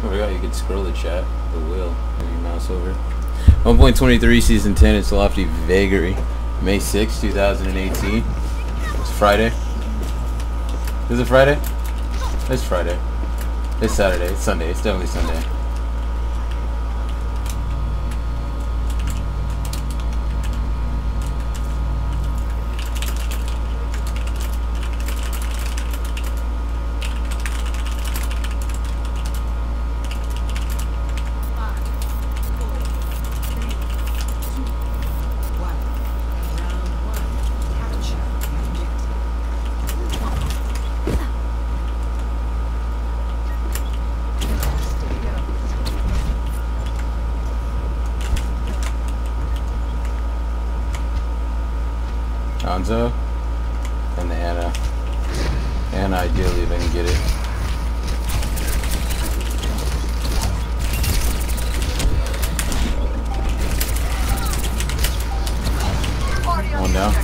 I forgot you could scroll the chat, the wheel, move your mouse over. 1.23 season 10, it's Lofty Vagary. May 6, 2018. It's Friday. Is it Friday? It's Friday. It's Saturday. It's Sunday. It's definitely Sunday. Gonzo and the Anna. Anna, ideally, if I can get it. One down.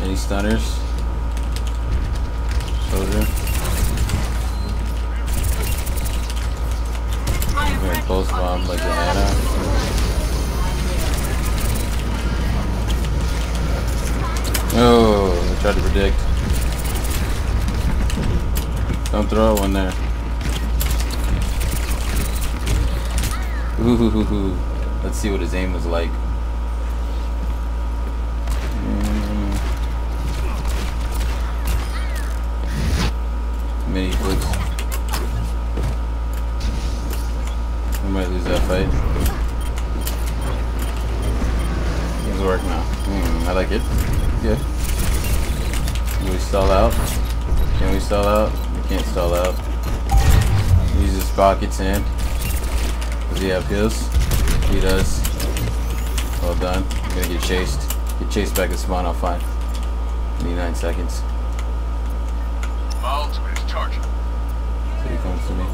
Any stunners? Soldier. I'm going to pulse bomb like the Anna. Oh, I tried to predict. Don't throw one there. Ooh, let's see what his aim was like. Mini flicks. We might lose that fight. Things work now. I like it. Good. Can we stall out? Can we stall out? We can't stall out. Use his pockets in. Does he have heals? He does. Well done. I'm gonna get chased. Get chased back to spawn, I'll find. Need 9 seconds. My ultimate is charging. So he comes to me.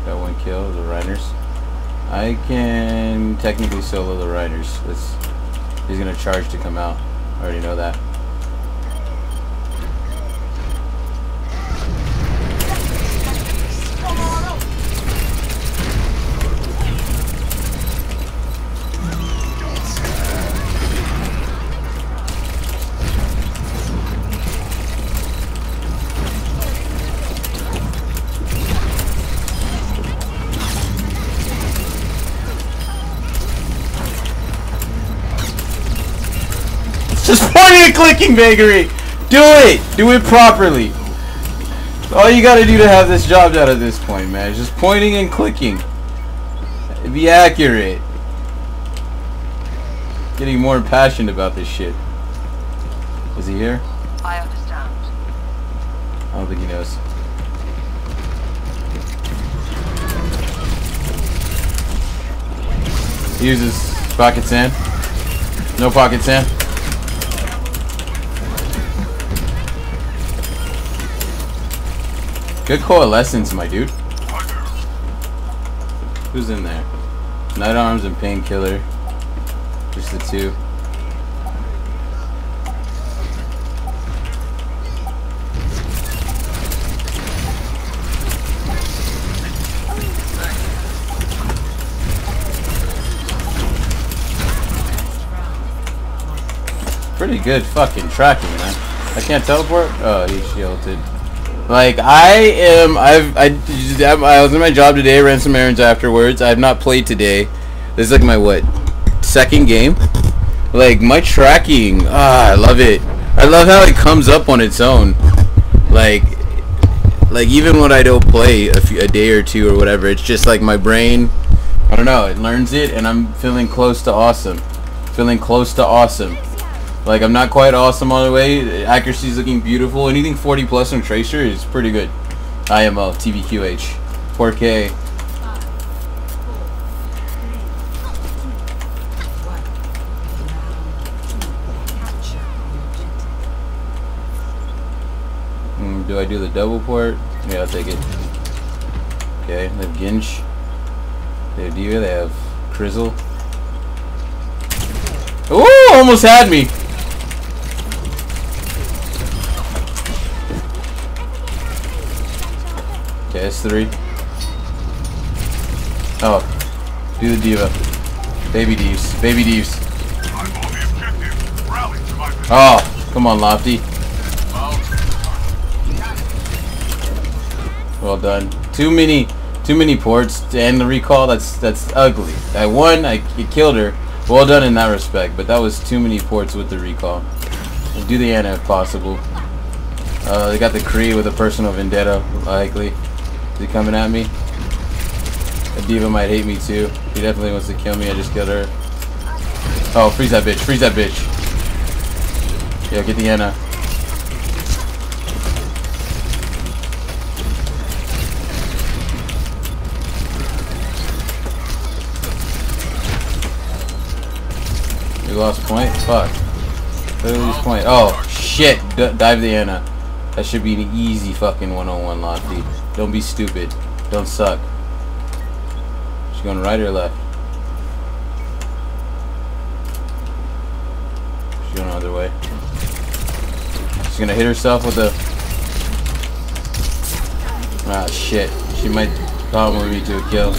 Got 1 kill, the Riders. I can technically solo the Riders. He's gonna charge to come out. I already know that. Just pointing and clicking, Vagary! Do it! Do it properly! All you gotta do to have this job done at this point, man. Just pointing and clicking. Be accurate. Getting more impassioned about this shit. Is he here? I understand. I don't think he knows. He uses pocket sand. No pocket sand. Good coalescence, my dude. Who's in there? Night Arms and Painkiller. Just the two. Pretty good fucking tracking, man. I can't teleport? Oh, he shielded. Like, I was in my job today, ran some errands afterwards. I have not played today. This is like my, what, second game? Like, my tracking, I love it. I love how it comes up on its own. Like even when I don't play a day or two or whatever, it's just like my brain, I don't know, it learns it, and I'm feeling close to awesome. Feeling close to awesome. Like, I'm not quite awesome all the way. Accuracy's looking beautiful. Anything 40 plus on Tracer is pretty good. IMO, TVQH, 4K. Do I do the double port? Yeah, I'll take it. Okay, they have Ginch. They have Diva, they have Crizzle. Ooh, almost had me! Okay, S3. Oh, do the Diva. Baby Deeves. Baby Deeves. Oh, come on, Lofty. Well done. Too many ports to end the recall. That's ugly. I won. I killed her. Well done in that respect, but that was too many ports with the recall. We'll do the Ana if possible. They got the Kree with a personal vendetta, likely. Is he coming at me? A Diva might hate me too. He definitely wants to kill me. I just killed her. Oh, freeze that bitch. Freeze that bitch. Yeah, get the Ana. We lost point? Fuck. Did we lose point? Oh, shit. Dive the Ana. That should be an easy fucking one-on-one, Lofty. Don't be stupid. Don't suck. She's going right or left? She's going the other way. She's gonna hit herself with a... Ah, shit. She might combo me to a kill.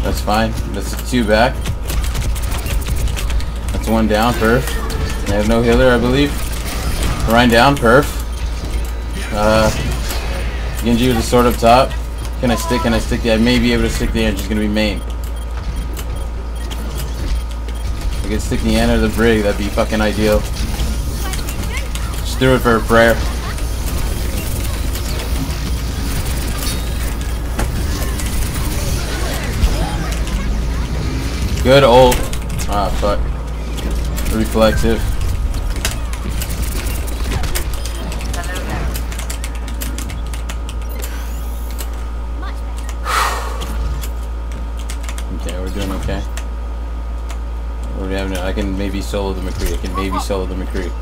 That's fine. That's 2 back. That's 1 down, perf. I have no healer, I believe. Ryan down, perf. Genji with the sword up top. Can I stick? Can I stick? I may be able to stick the Ana. She's gonna be main. If I could stick the Ana or the Brig, that'd be fucking ideal. Just do it for a prayer. Good ult. Ah, fuck. Reflexive. Okay, we're doing okay. We're having. I can maybe solo the McCree.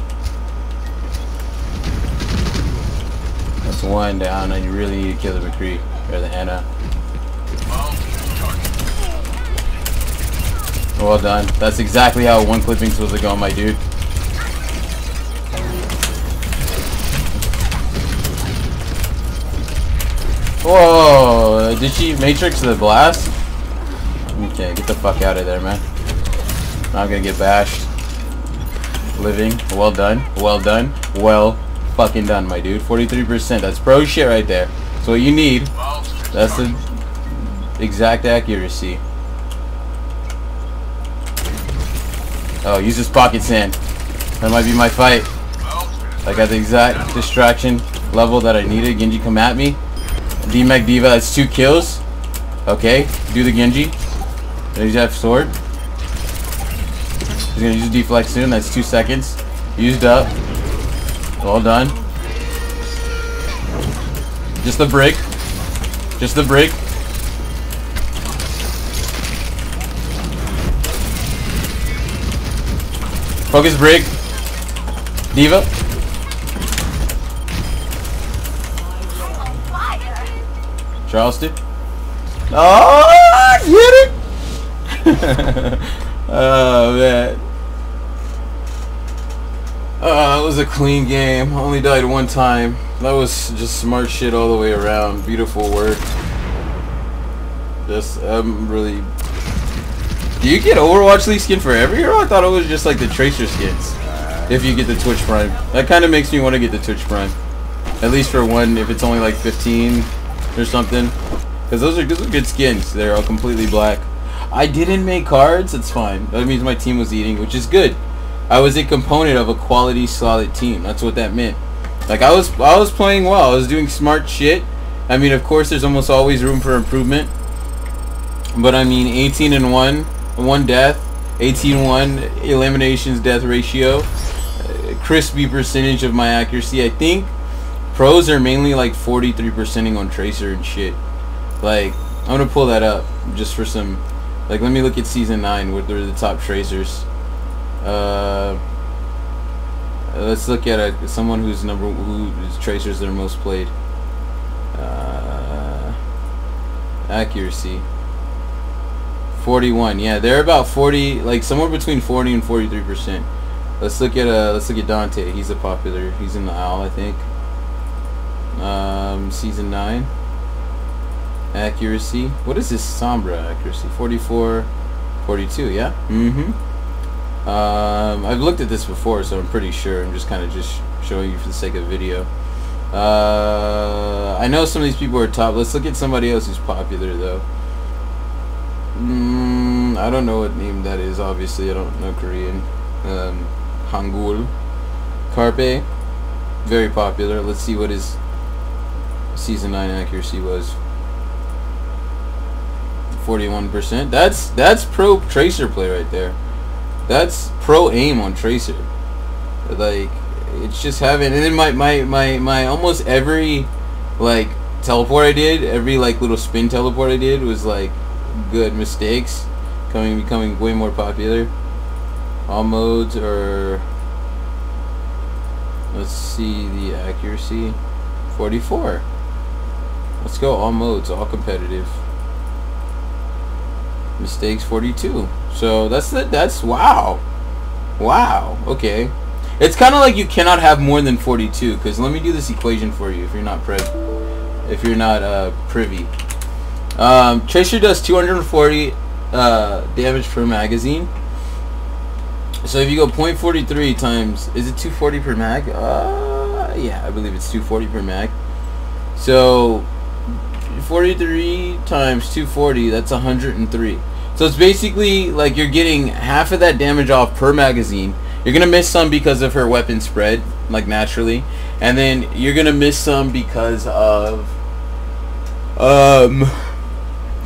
That's 1 down, and you really need to kill the McCree or the Ana. Well done. That's exactly how one clipping supposed to go, my dude. Whoa! Did she Matrix the blast? Okay, get the fuck out of there, man. Now I'm gonna get bashed. Living. Well done. Well done. Well fucking done, my dude. 43%. That's pro shit right there. That's what you need. That's the exact accuracy. Oh, use this pocket sand. That might be my fight. I got the exact distraction level that I needed. Genji come at me. D-Mac Diva, that's 2 kills. Okay, do the Genji. There's that sword. He's gonna use deflect soon. That's 2 seconds. Used up. Well done. Just the Brig. Just the Brig. Focus Brig. Diva. Charleston. Oh, get it! Oh, man. That was a clean game. I only died 1 time. That was just smart shit all the way around. Beautiful work. Just, I'm really... Do you get Overwatch League skin for every hero? I thought it was just like the Tracer skins. If you get the Twitch Prime. That kind of makes me want to get the Twitch Prime. At least for one, if it's only like 15 or something. Because those are good skins. They're all completely black. I didn't make cards. It's fine. That means my team was eating, which is good. I was a component of a quality, solid team. That's what that meant. Like, I was playing well. I was doing smart shit. I mean, of course, there's almost always room for improvement. But I mean, 18-1. 1 death, 18-1 eliminations death ratio, crispy percentage of my accuracy. I think pros are mainly like 43%ing on Tracer and shit. Like, I'm gonna pull that up just for some. Like, let me look at season 9. What are the top Tracers? Let's look at someone who's whose tracers that are most played. Accuracy. 41. Yeah, they're about 40, like somewhere between 40 and 43%. Let's look at Dante. He's a popular. He's in the Owl, I think. Season 9. Accuracy. What is this Sombra accuracy? 44, 42. Yeah. I've looked at this before, so I'm pretty sure. I'm just kind of showing you for the sake of video. I know some of these people are top. Let's look at somebody else who's popular though. I don't know what name that is. Obviously, I don't know Korean. Hangul. Carpe. Very popular. Let's see what his season 9 accuracy was. 41%. That's pro Tracer play right there. That's pro aim on Tracer. Like, it's just having, and then my almost every like teleport I did, every like little spin teleport I did was like good mistakes, becoming way more popular. All modes are, let's see the accuracy, 44. Let's go all modes, all competitive. Mistakes 42. So that's wow. Okay. It's kind of like you cannot have more than 42, because let me do this equation for you if you're not privy. Tracer does 240 damage per magazine. So if you go 0.43 times, is it 240 per mag? Yeah, I believe it's 240 per mag. So 43 times 240, that's 103. So it's basically like you're getting half of that damage off per magazine. You're gonna miss some because of her weapon spread, like naturally, and then you're gonna miss some because of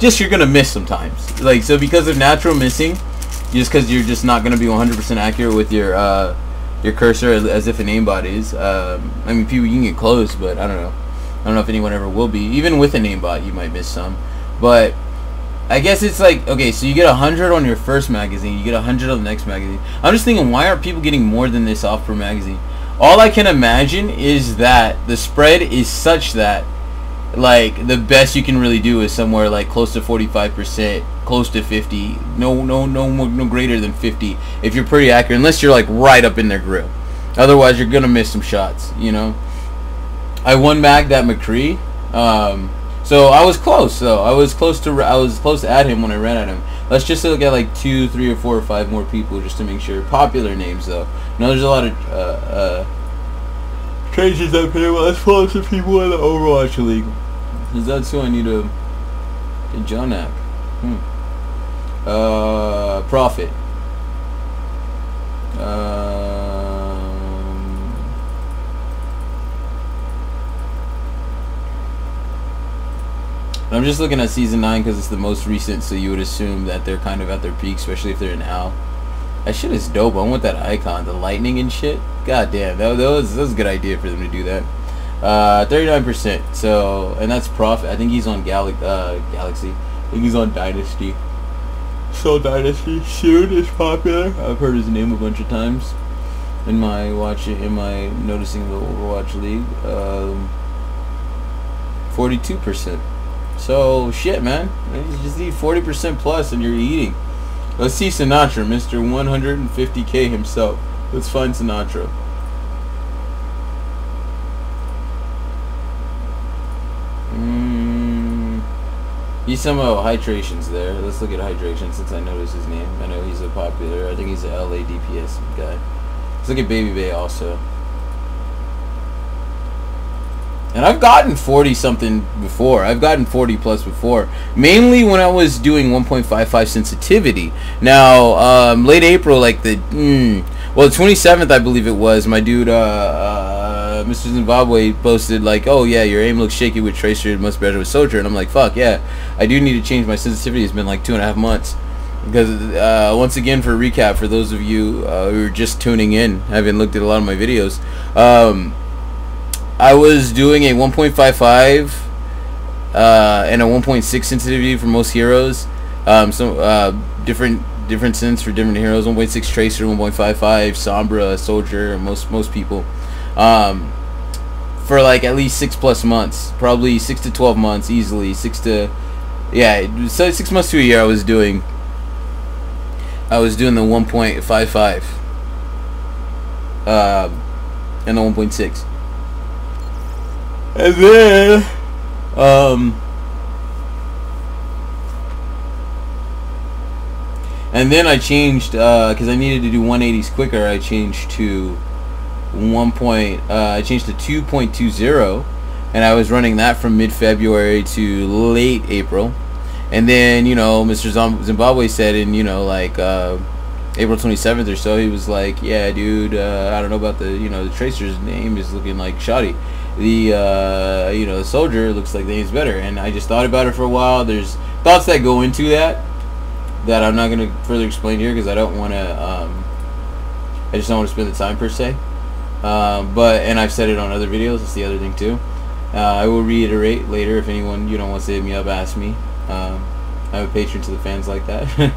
just you're gonna miss sometimes. Like, so because of natural missing, just because you're just not gonna be 100% accurate with your cursor as if an aimbot is. I mean, people, you can get close, but I don't know if anyone ever will be. Even with an aimbot, you might miss some. But I guess it's like, okay, so you get 100 on your first magazine, you get 100 on the next magazine. I'm just thinking, why aren't people getting more than this off per magazine? All I can imagine is that the spread is such that, like, the best you can really do is somewhere like close to 45%, close to 50, no greater than 50 if you're pretty accurate, unless you're like right up in their grill. Otherwise, you're gonna miss some shots, you know. I one magged that McCree. So I was close. So I was close to add him when I ran at him. Let's just look at like 2, 3, or 4, or 5 more people just to make sure. Popular names though. No, there's a lot of Tracers that play well. Let's follow some people in the Overwatch League, because that's who I need to. Jonak. Prophet. I'm just looking at season 9 because it's the most recent, so you would assume that they're kind of at their peak, especially if they're an owl. That shit is dope. I want that icon, the lightning and shit. God damn, that was a good idea for them to do that. 39%. So, and that's Prophet. I think he's on Galaxy. I think he's on Dynasty. So Dynasty soon is popular. I've heard his name a bunch of times in my noticing the Overwatch League. 42%. So shit, man. You just need 40% plus, and you're eating. Let's see Sinatra, Mr. 150K himself. Let's find Sinatra. He's somehow Hydration's there. Let's look at Hydration since I noticed his name. I know he's a popular. I think he's a LA DPS guy. Let's look at Baby Bay also. And I've gotten 40 something before. I've gotten 40 plus before. Mainly when I was doing 1.55 sensitivity. Now, late April, like the 27th, I believe it was, my dude, Mr. Zimbabwe posted like, oh yeah, your aim looks shaky with Tracer, much better with Soldier. And I'm like, fuck yeah, I do need to change my sensitivity. It's been like 2.5 months. Because once again, for a recap, for those of you who are just tuning in, haven't looked at a lot of my videos, I was doing a 1.55 and a 1.6 sensitivity for most heroes. Different different synths for different heroes. 1.6 Tracer, 1.55 Sombra, Soldier, most people. For like at least 6+ months, probably 6 to 12 months, easily 6 so 6 months to a year. I was doing the 1.55 and the 1.6, and then I changed because I needed to do 180s quicker. I changed to I changed to 2.20, and I was running that from mid-February to late April. And then, you know, Mr. Zimbabwe said in, you know, like April 27th or so, he was like, yeah, dude, I don't know about the, you know, the Tracer's name is looking like shoddy. The, you know, the Soldier looks like the name's better. And I just thought about it for a while. There's thoughts that go into that I'm not going to further explain here because I don't want to, I just don't want to spend the time per se. And I've said it on other videos. That's the other thing too. I will reiterate later if anyone, you know, wants to hit me up, ask me. I'm a patron to the fans like that.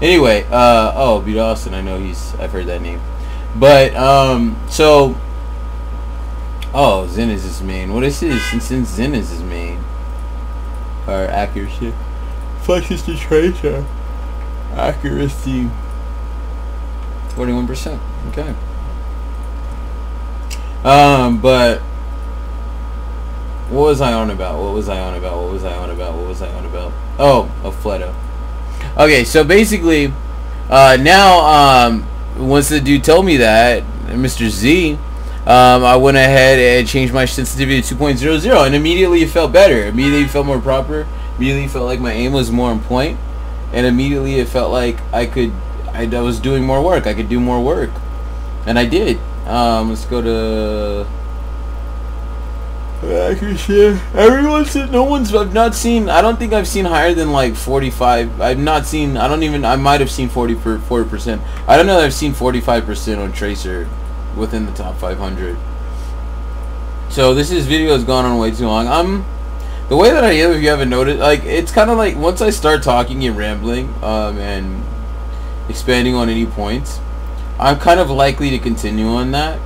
Anyway, oh, Beat Austin, I know I've heard that name. But so, oh, Zen is his main. What is his? Since Zen is his main, or accuracy. Fuck is the Tracer. Accuracy 41%. Okay. But what was I on about? Oh, Fleto. Okay, so basically, now, once the dude told me that, Mr. Z, I went ahead and changed my sensitivity to 2.00, and immediately it felt better. Immediately it felt more proper. Immediately it felt like my aim was more on point, and immediately it felt like I was doing more work. I could do more work, and I did. Let's go to accuracy. Everyone said I've not seen, I don't think I've seen higher than like 45. I've not seen, I might have seen 40%. I don't know that I've seen 45% on Tracer within the top 500. So this video has gone on way too long. The way that I am, if you haven't noticed, like, it's kind of like once I start talking and rambling, and expanding on any points, I'm kind of likely to continue on that.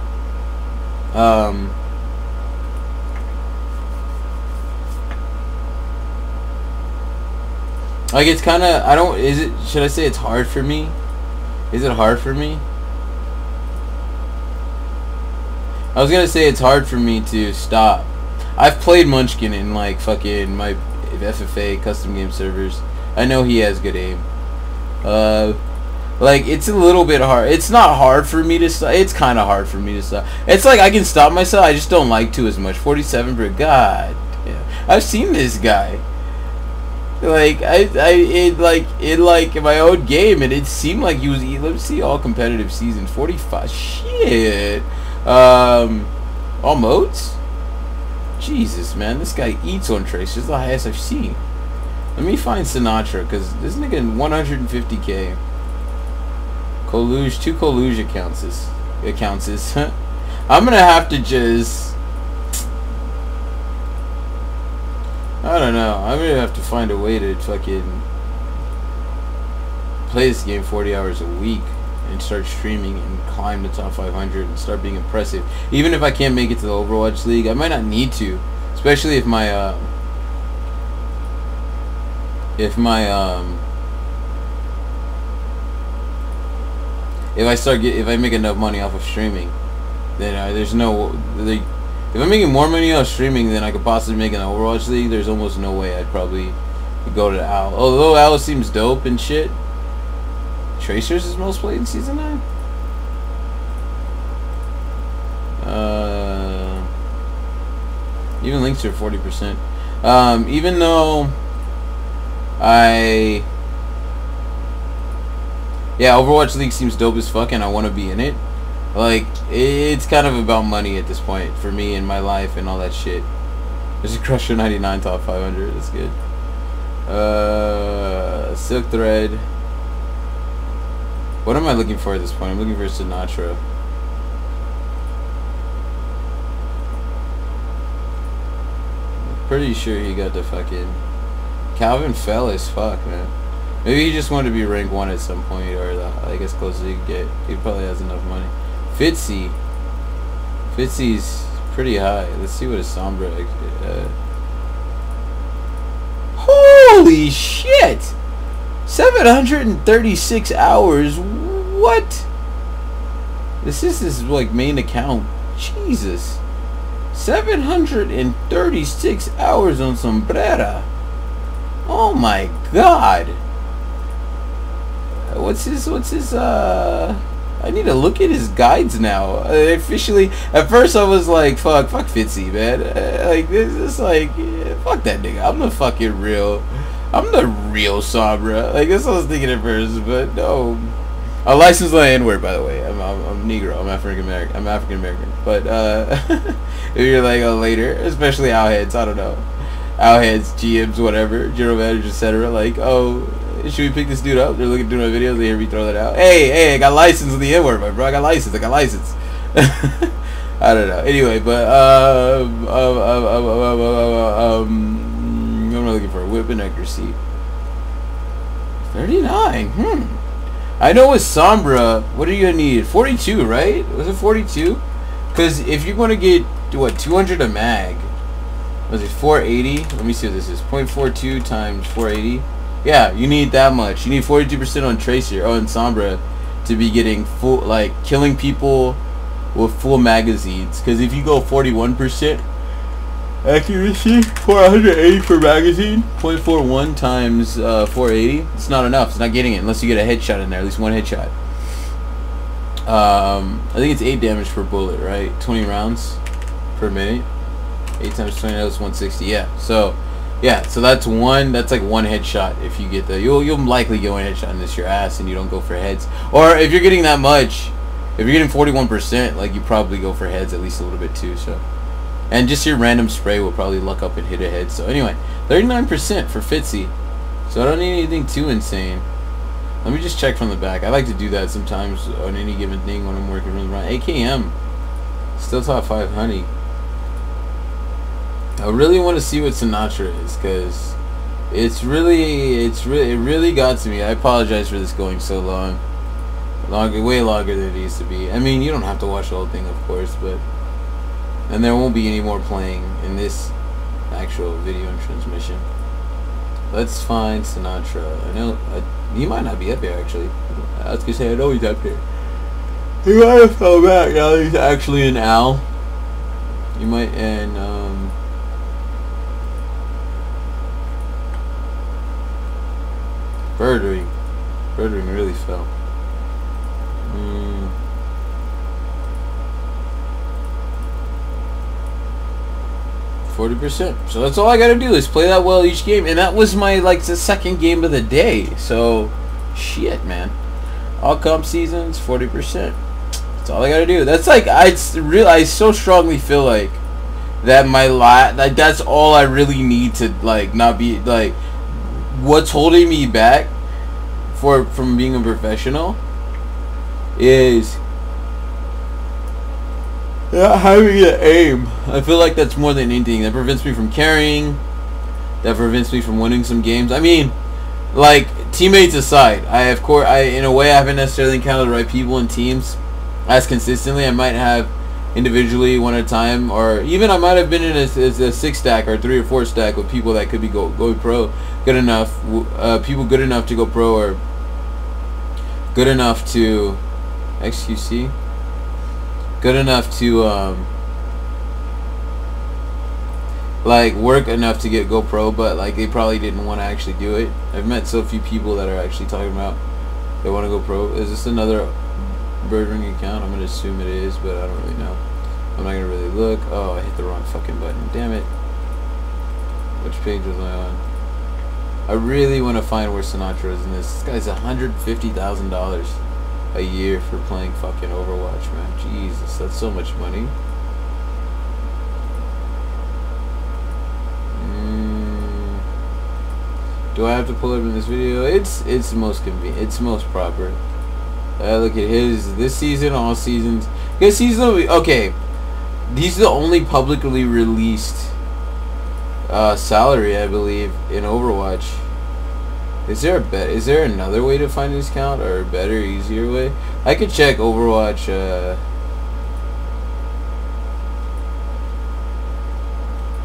Like, it's kind of, should I say it's hard for me? Is it hard for me? I was gonna say it's hard for me to stop. I've played Munchkin in, like, fucking my FFA custom game servers. I know he has good aim. Like, it's a little bit hard. It's not hard for me to stop. It's kind of hard for me to stop. It's like I can stop myself. I just don't like to as much. 47 per god. Yeah. I've seen this guy. Like, in my own game, and it seemed like he was. Let's see, all competitive season 45. Shit. All modes. Jesus, man, this guy eats on Tracer. This is the highest I've seen. Let me find Sinatra, because this nigga 150k. Colluge, 2 Colluge accounts is I'm gonna have to just, I don't know, I'm gonna have to find a way to fucking play this game 40 hours a week and start streaming and climb the top 500 and start being impressive. Even if I can't make it to the Overwatch League, I might not need to, especially if my if I make enough money off of streaming, then if I'm making more money off streaming than I could possibly make in the Overwatch League, there's almost no way I'd probably go to Al. Although Al seems dope and shit. Tracer's is most played in Season 9? Even links are 40%. Even though Overwatch League seems dope as fuck and I want to be in it. Like, it's kind of about money at this point for me in my life and all that shit. There's a Crusher 99 top 500. That's good. Silk Thread. What am I looking for at this point? I'm looking for Sinatra. Pretty sure he got the fucking... Calvin fell as fuck, man. Maybe he just wanted to be rank 1 at some point, or I guess close as he could get. He probably has enough money. Fitzy's pretty high. Let's see what his Sombra. Holy shit! 736 hours. What? This is his like main account. Jesus. 736 hours on Sombrera. Oh my god. What's his I need to look at his guides now. Officially, at first I was like, fuck Fitzy, man. Like, this is like, yeah, fuck that nigga. I'm the real Sombra. Like, that's what I was thinking at first, but no. A licensed N-word, by the way. I'm Negro. I'm African American. But if you're like later, especially Owlheads, I don't know, Owlheads, GMs, whatever, general managers, etc. Like, oh, should we pick this dude up? They're looking through my videos. They hear me throw that out. Hey, I got license on the N-word, my bro. I got license. I don't know. Anyway, but what am I looking for? Whip and accuracy. 39. I know with Sombra, what are you gonna need? 42, right? Was it 42? Because if you're gonna get what 200 a mag, was it 480? Let me see what this is. 0.42 times 480. Yeah, you need that much. You need 42% on Tracer, on Sombra, to be getting full, like killing people with full magazines. Because if you go 41% accuracy, 480 per magazine, 0.41 times 480, it's not enough. It's not getting it unless you get a headshot in there, at least one headshot. I think it's 8 damage per bullet, right? 20 rounds per minute. 8 times 20, that's 160. Yeah. So that's like one headshot. If you get the, you'll likely get one headshot in this your ass, and you don't go for heads. Or if you're getting that much, if you're getting 41%, like you probably go for heads at least a little bit too. So. And just your random spray will probably luck up and hit a head. So anyway, 39% for Fitzy. So I don't need anything too insane. Let me just check from the back. I like to do that sometimes on any given thing when I'm working really around. AKM, still top 5 honey. I really want to see what Sinatra is, because it really got to me. I apologize for this going so long. Way longer than it needs to be. I mean, you don't have to watch the whole thing, of course, but... And there won't be any more playing in this actual video and transmission. Let's find Sinatra. I know he might not be up here actually. I was gonna say I know he's up here. He might have fell back now that he's actually an owl. You might Birdwing really fell. 40%. So that's all I gotta do is play that well each game, and that was my the second game of the day. So shit, man. All comp seasons, 40%. That's all I gotta do. That's like I so strongly feel like that that's all I really need to not be what's holding me back from being a professional is not having an aim. I feel like that's more than anything. That prevents me from carrying. That prevents me from winning some games. I mean, teammates aside, in a way I haven't necessarily encountered the right people in teams as consistently. I might have individually one at a time, or even I might have been in a 6 stack or 3 or 4 stack with people that could be going pro good enough. People good enough to go pro, or good enough to XQC. Good enough to work enough to get GoPro, but they probably didn't want to actually do it. I've met so few people that are actually talking about they want to go pro. Is this another Birdwing account? I'm gonna assume it is, but I don't really know. I'm not gonna really look. Oh, I hit the wrong fucking button. Damn it. Which page was I on? I really want to find where Sinatra is in this. This guy's $150,000 a year for playing fucking Overwatch, man. Jesus, that's so much money. Do I have to pull up in this video? It's most convenient. It's most proper. Look at this season, all seasons. This season, okay. These are the only publicly released salary, I believe, in Overwatch. Is there another way to find his count, or a better, easier way? I could check Overwatch.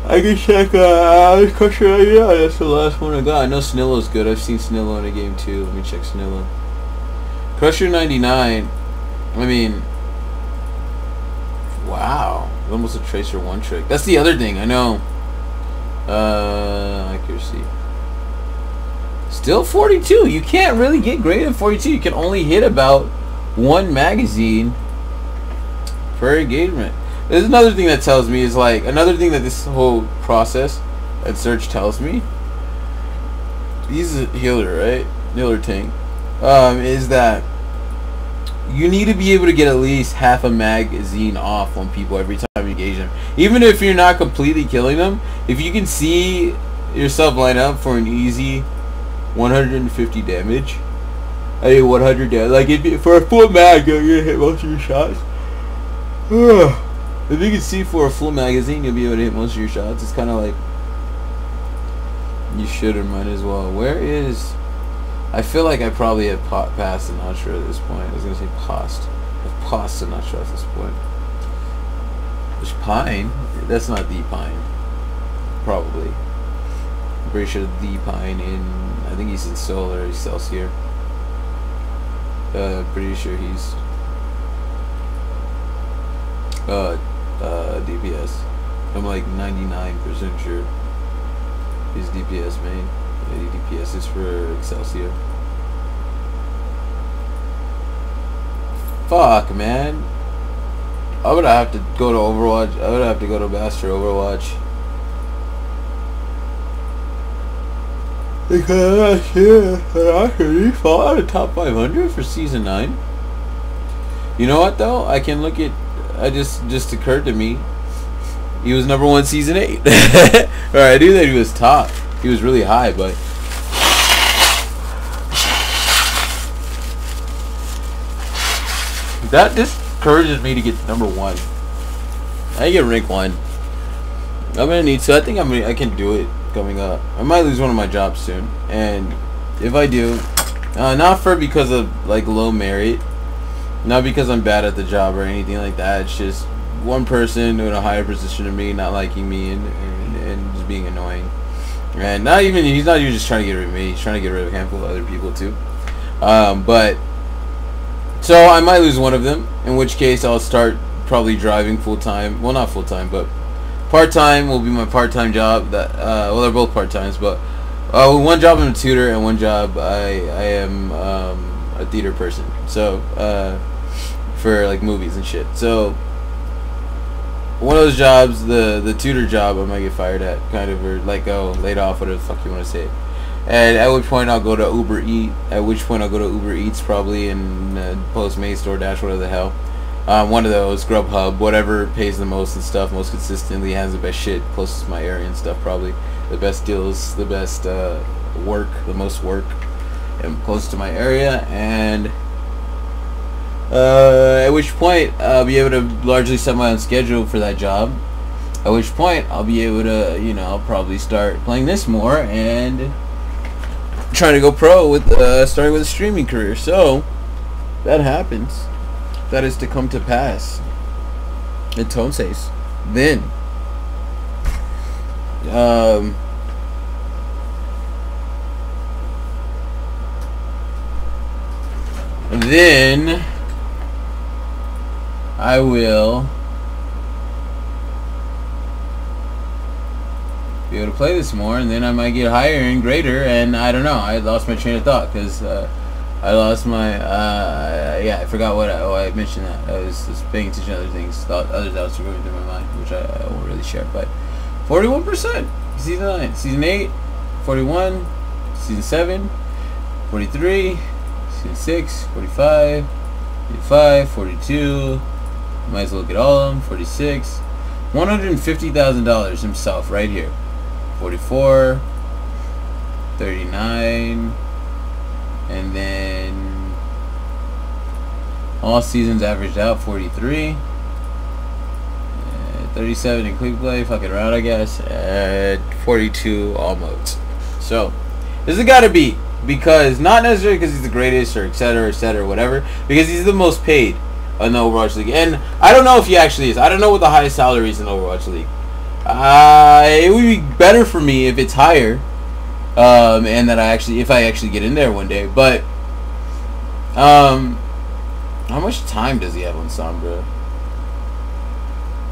I can check Crusher. Yeah, that's the last one I got. I know Snillow's good. I've seen Snillow in a game too. Let me check Snillow. Crusher 99. I mean, wow, almost a Tracer one trick. That's the other thing. I know. Accuracy. Still 42. You can't really get great at 42. You can only hit about one magazine per engagement. There's another thing that tells me is like another thing that this whole process at search tells me. He's a healer, right? Healer tank. Is that you need to be able to get at least half a magazine off on people every time you engage them. Even if you're not completely killing them, if you can see yourself line up for an easy 150 damage, I mean 100 damage. Like if for a full mag, you're gonna hit most of your shots. If you can see for a full magazine, you'll be able to hit most of your shots. It's kind of like you should or might as well. Where is? I feel like I probably have passed Sinatra at this point. I was gonna say past. I've passed Sinatra at this point. There's Pine. That's not the Pine. Probably. I'm pretty sure the Pine in. I think he's in Solar. He's Celsius. Pretty sure he's. DPS. I'm like 99% sure he's DPS main. Yeah, DPS is for Excelsior. Fuck, man. I would have to go to Overwatch. I would have to go to Master Overwatch. Because he fall out of top 500 for season 9. You know what though? I can look at. I just occurred to me. He was number 1 season 8. Or I knew that he was top. He was really high, but that discourages me to get number 1. I get rank 1. I'm gonna need to. I think I can do it coming up. I might lose one of my jobs soon, and if I do, not for because of like low merit. Not because I'm bad at the job or anything like that. It's just one person in a higher position than me not liking me and just being annoying. And he's not even just trying to get rid of me. He's trying to get rid of a handful of other people too. But so I might lose one of them. In which case I'll start probably driving full time. Well, not full time, but part time will be my part time job. That well, they're both part times, but one job I'm a tutor and one job I am a theater person. So for like movies and shit. So one of those jobs, the tutor job, I might get fired at, kind of, or like laid off, whatever the fuck you want to say. And at which point I'll go to Uber Eats probably, and Postmates, DoorDash, whatever the hell. One of those, Grubhub, whatever pays the most and stuff, most consistently, has the best shit, closest to my area and stuff probably. The best deals, the best work, the most work, and close to my area. And at which point I'll be able to largely set my own schedule for that job. At which point I'll be able to, I'll probably start playing this more and trying to go pro with starting with a streaming career. So that happens. That is to come to pass. Entonces, then I will be able to play this more, and then I might get higher and greater, and I don't know. I lost my train of thought because I lost my yeah, I forgot what I mentioned. That I was just paying attention to other things, other thoughts were going through my mind, which I won't really share. But 41% season 9, season 8, 41, season 7, 43, season 6, 45, 45, 42. Might as well get all of them. 46, $150,000 himself right here. 44, 39, and then all seasons averaged out 43, 37 in quick play, fucking around I guess, and 42 all modes. So this has got to be because not necessarily because he's the greatest or et cetera, whatever. Because he's the most paid in the Overwatch League, and I don't know if he actually is. I don't know what the highest salary is in the Overwatch League. It would be better for me if it's higher, and that if I actually get in there one day. But how much time does he have on Sombra?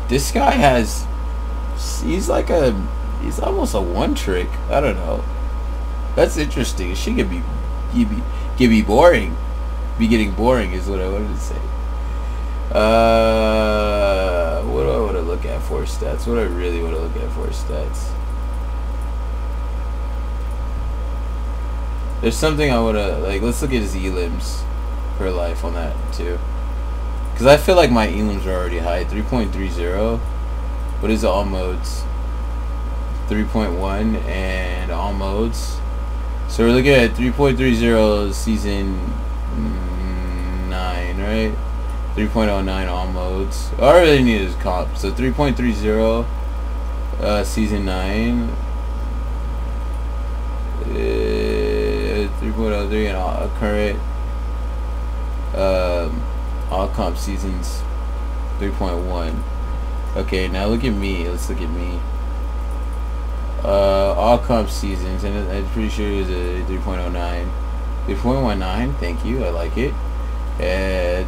This guy has. He's almost a one trick. I don't know. That's interesting. She could be boring. Be getting boring is what I wanted to say. What do I want to look at for stats? What do I really want to look at for stats? There's something I want to like. Let's look at his elims per life on that too, because I feel like my elims are already high. 3.30. What is all modes? 3.1 and all modes. So we're looking at 3.30 season 9, right? 3.09 all modes. All I really need is comp. So 3.30 season 9. 3.03 and all current all comp seasons 3.1. Okay, now look at me. Let's look at me. All comp seasons, and I'm pretty sure it was a 3.09. 3.19, thank you, I like it.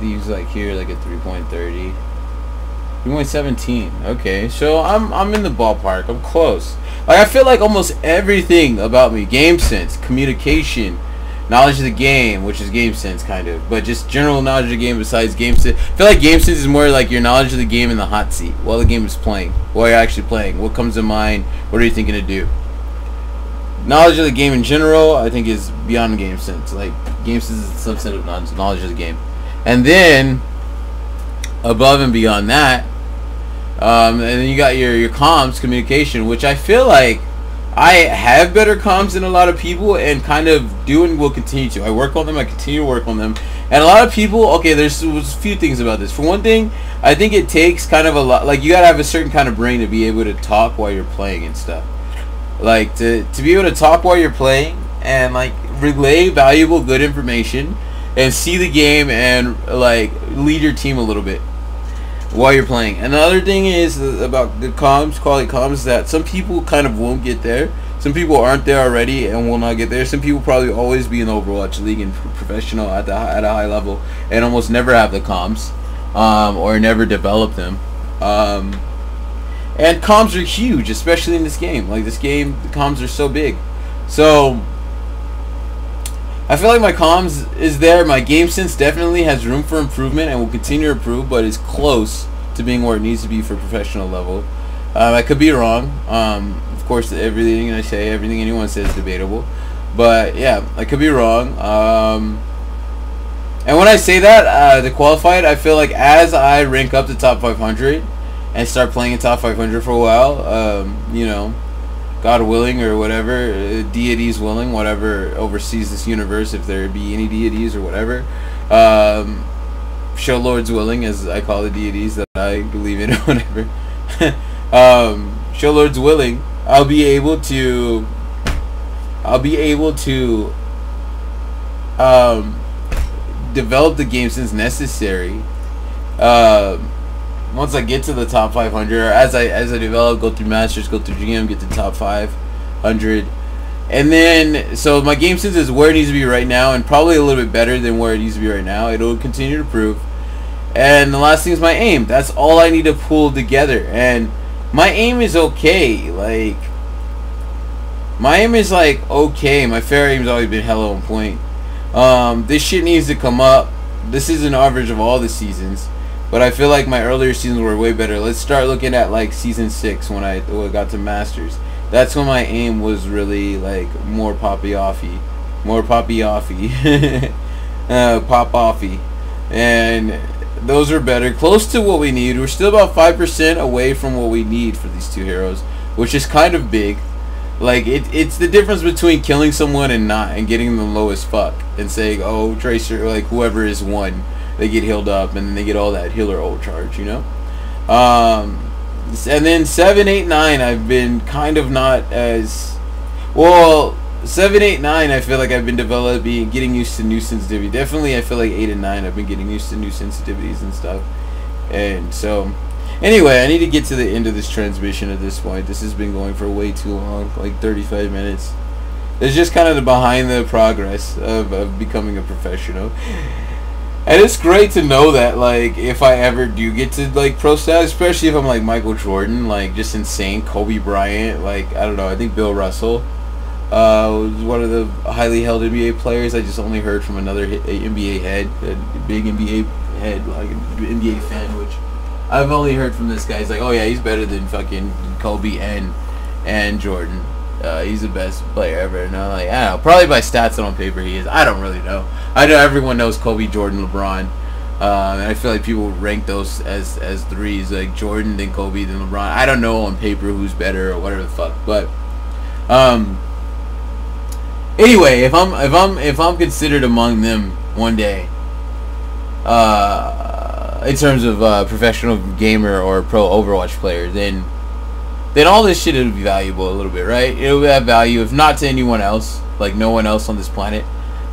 These like here like a 3.30. 3.17. Okay, so I'm in the ballpark. I'm close. Like I feel like almost everything about me, game sense, communication, knowledge of the game, which is game sense kind of, but just general knowledge of the game besides game sense. I feel like game sense is more like your knowledge of the game in the hot seat while the game is playing, while you're actually playing. What comes to mind? What are you thinking to do? Knowledge of the game in general, I think, is beyond game sense. Like game sense is a subset of knowledge of the game, and then above and beyond that, and then you got your comms, communication, which I feel like I have better comms than a lot of people, and kind of do and will continue to. I work on them. I continue to work on them. And a lot of people, okay, there's a few things about this. For one thing, I think it takes kind of a lot, like you gotta have a certain kind of brain to be able to talk while you're playing and stuff. Like to be able to talk while you're playing and like relay valuable, good information and see the game and like lead your team a little bit while you're playing. And the other thing is about the comms, quality comms, is that some people kind of won't get there. Some people aren't there already and will not get there. Some people probably always be in the Overwatch League and professional at a high level and almost never have the comms, or never develop them. And comms are huge, especially in this game. Like this game, the comms are so big. So I feel like my comms is there. My game sense definitely has room for improvement and will continue to improve, but is close to being where it needs to be for professional level. I could be wrong. Of course, everything I say, everything anyone says is debatable. But yeah, I could be wrong. And when I say that, to qualify it, I feel like as I rank up to top 500 and start playing in top 500 for a while, you know, God willing or whatever, deities willing, whatever oversees this universe, if there be any deities or whatever, show lords willing, as I call the deities that I believe in or whatever, show lords willing, I'll be able to develop the game since necessary. Once I get to the top 500, or as I develop, go through Masters, go through GM, get to top 500, and then so my game sense is where it needs to be right now, and probably a little bit better than where it needs to be right now. It'll continue to improve. And the last thing is my aim. That's all I need to pull together, and my aim is okay. Like my aim is like okay. My fair aim's always been hella on point. This shit needs to come up. This is an average of all the seasons. But I feel like my earlier seasons were way better. Let's start looking at like season 6 when I got to Masters. That's when my aim was really like more poppy-offy. More poppy-offy. Pop-offy. And those are better. Close to what we need. We're still about 5% away from what we need for these two heroes, which is kind of big. Like it's the difference between killing someone and not, and getting them low as fuck and saying, oh, Tracer, like whoever is 1. They get healed up and then they get all that healer ult charge, you know. And then 7, 8, 9, I've been kind of not as well. 7, 8, 9, I feel like I've been developing, getting used to new sensitivity. Definitely, I feel like 8 and 9, I've been getting used to new sensitivities and stuff. And so, anyway, I need to get to the end of this transmission at this point. This has been going for way too long, like 35 minutes. It's just kind of the behind the progress of becoming a professional. And it's great to know that, like, if I ever do get to, like, pro status, especially if I'm, like, Michael Jordan, like, just insane, Kobe Bryant, like, I don't know, I think Bill Russell was one of the highly held NBA players. I just only heard from another NBA head, a big NBA head, like, an NBA fan, which I've only heard from this guy. He's like, oh, yeah, he's better than fucking Kobe and Jordan. He's the best player ever. And I'm like, I don't know, probably by stats and on paper he is. I don't really know. I know everyone knows Kobe, Jordan, LeBron. And I feel like people rank those as threes, like Jordan, then Kobe, then LeBron. I don't know on paper who's better or whatever the fuck. But anyway, if I'm considered among them one day, in terms of professional gamer or pro Overwatch player, then all this shit would be valuable a little bit, right? It would have value, if not to anyone else, like no one else on this planet,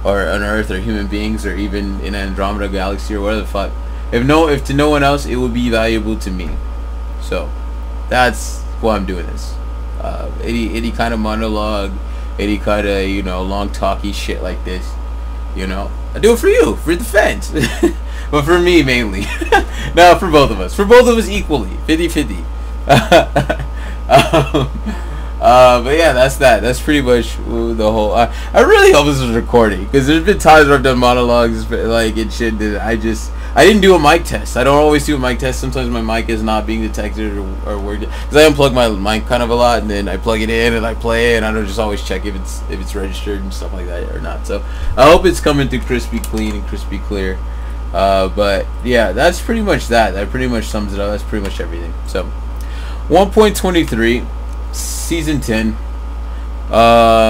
or on Earth, or human beings, or even in an Andromeda galaxy, or whatever the fuck. If to no one else, it would be valuable to me. So, that's why I'm doing this. Any kind of monologue, any kind of, you know, long talky shit like this, you know, I do it for you, for the fans. But for me, mainly. No, for both of us. For both of us equally. 50-50. But yeah, that's that. That's pretty much the whole. I really hope this was recording, because there's been times where I've done monologues like and shit that I didn't do a mic test. I don't always do a mic test. Sometimes my mic is not being detected or working, because I unplug my mic kind of a lot, and then I plug it in and I play it, and I don't just always check if it's registered and stuff like that or not. So I hope it's coming through crispy clean and crispy clear. But yeah, that's pretty much that. That pretty much sums it up. That's pretty much everything. So 1.23, Season 10,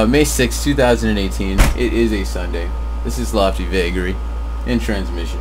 May 6, 2018. It is a Sunday. This is Lofty Vagary in transmission.